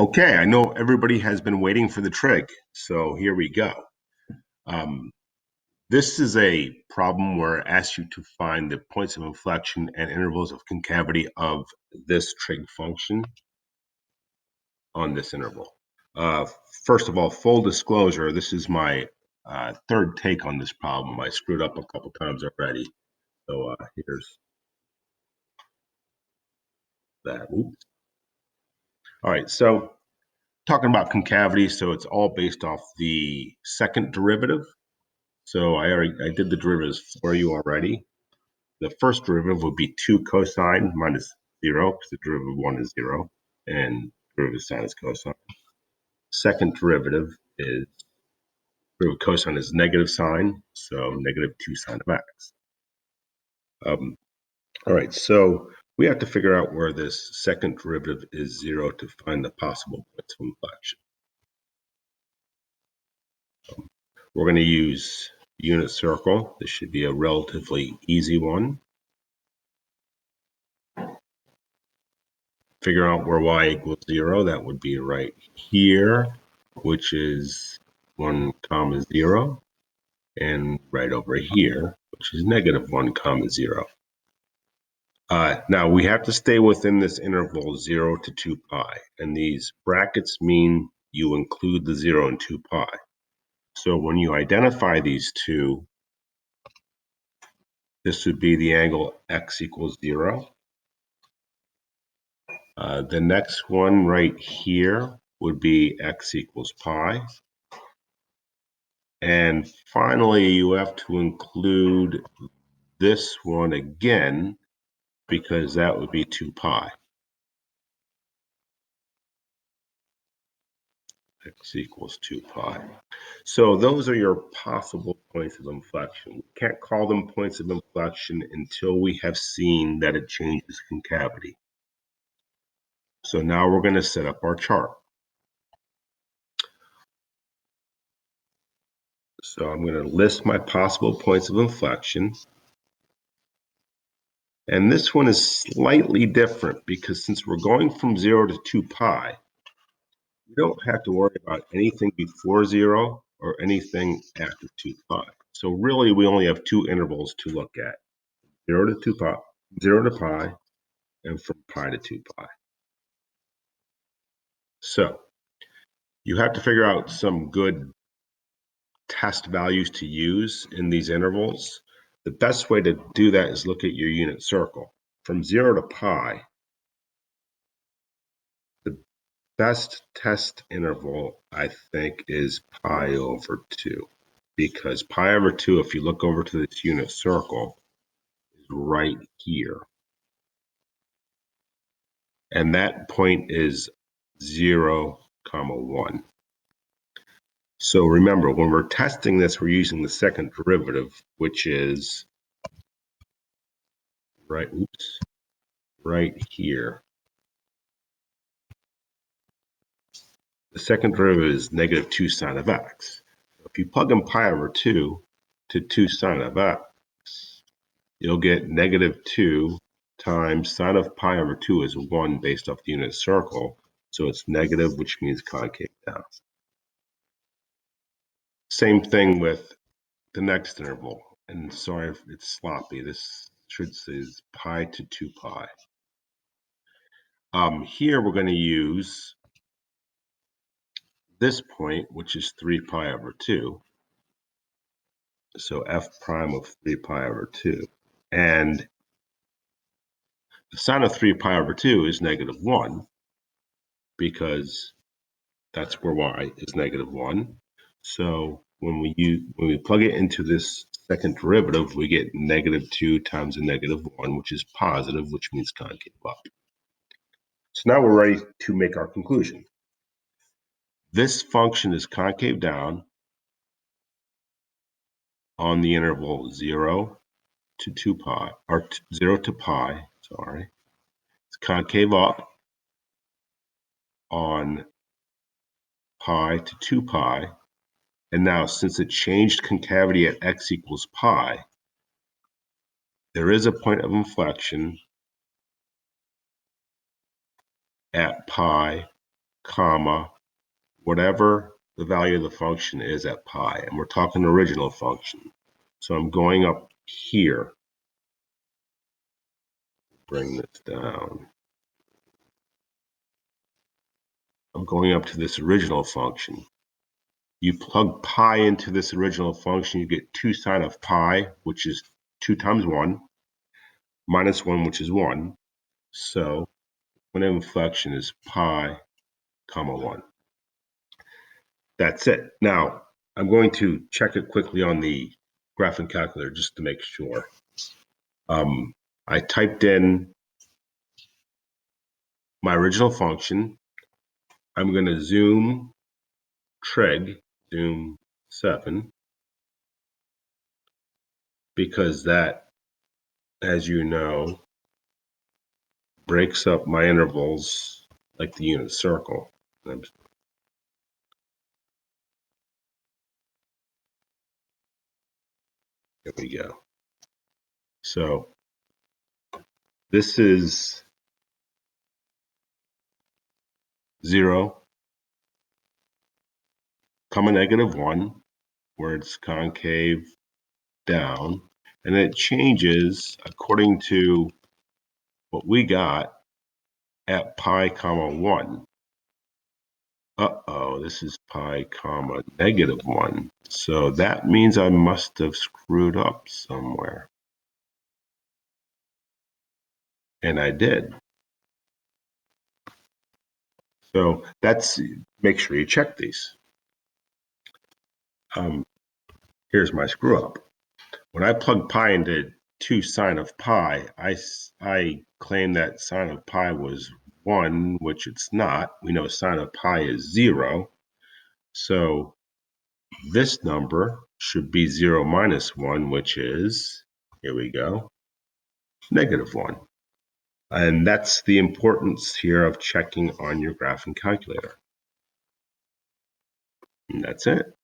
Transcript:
Okay, I know everybody has been waiting for the trig, so here we go. Um, this is a problem where it asks you to find the points of inflection and intervals of concavity of this trig function on this interval. Uh, First of all, full disclosure, this is my third take on this problem. I screwed up a couple times already, so here's that. Oops. All right, so talking about concavity, so it's all based off the second derivative. So I did the derivatives for you already. The first derivative would be 2 cosine minus 0, because the derivative of 1 is 0, and derivative of sine is cosine. Second derivative is derivative of cosine is negative sine, so negative 2 sine of x. All right, so we have to figure out where this second derivative is 0 to find the possible points of inflection. We're going to use unit circle. This should be a relatively easy one. Figure out where y equals 0. That would be right here, which is 1 comma 0, and right over here, which is negative 1 comma 0. Now we have to stay within this interval 0 to 2 pi, and these brackets mean you include the 0 and 2 pi. So when you identify these two, this would be the angle x equals 0. The next one right here would be x equals pi. And finally, you have to include this one again, because that would be 2 pi. X equals 2 pi. So those are your possible points of inflection. We can't call them points of inflection until we have seen that it changes concavity. So now we're going to set up our chart. So I'm going to list my possible points of inflection. And this one is slightly different because since we're going from 0 to 2 pi, we don't have to worry about anything before 0 or anything after 2 pi. So really, we only have two intervals to look at, 0 to 2 pi, 0 to pi, and from pi to 2 pi. So you have to figure out some good test values to use in these intervals. The best way to do that is look at your unit circle. From 0 to pi, the best test interval, I think, is pi over 2. Because pi over 2, if you look over to this unit circle, is right here. And that point is 0, 1. So remember, when we're testing this, we're using the second derivative, which is right here. The second derivative is negative 2 sine of x. If you plug in pi over 2 to 2 sine of x, you'll get negative 2 times sine of pi over 2 is 1 based off the unit circle. So it's negative, which means concave down. Same thing with the next interval. And sorry if it's sloppy. This should say pi to 2 pi. Here we're going to use this point, which is 3 pi over 2. So f prime of 3 pi over 2. And the sine of 3 pi over 2 is negative 1, because that's where y is negative 1. So when we plug it into this second derivative, we get negative 2 times a negative 1, which is positive, which means concave up. So now we're ready to make our conclusion. This function is concave down on the interval 0 to 2 pi, or 0 to pi, sorry. It's concave up on pi to 2 pi. And now, since it changed concavity at x equals pi, there is a point of inflection at pi comma, whatever the value of the function is at pi. And we're talking original function. So I'm going up here. Bring this down. I'm going up to this original function. You plug pi into this original function, you get 2 sine of pi, which is 2 times 1, minus 1, which is 1. So point of inflection is pi, comma 1. That's it. Now, I'm going to check it quickly on the graphing calculator just to make sure. I typed in my original function. I'm going to zoom trig, zoom 7, because that, as you know, breaks up my intervals like the unit circle. Here we go. So this is 0, comma negative 1, where it's concave down, and it changes according to what we got at pi comma 1. Uh-oh, this is pi comma negative 1. So that means I must have screwed up somewhere. And I did. So make sure you check these. Here's my screw up. When I plug pi into 2 sine of pi, I claim that sine of pi was 1, which it's not. We know sine of pi is 0. So this number should be 0 minus 1, which is, here we go, negative 1. And that's the importance here of checking on your graphing calculator. And that's it.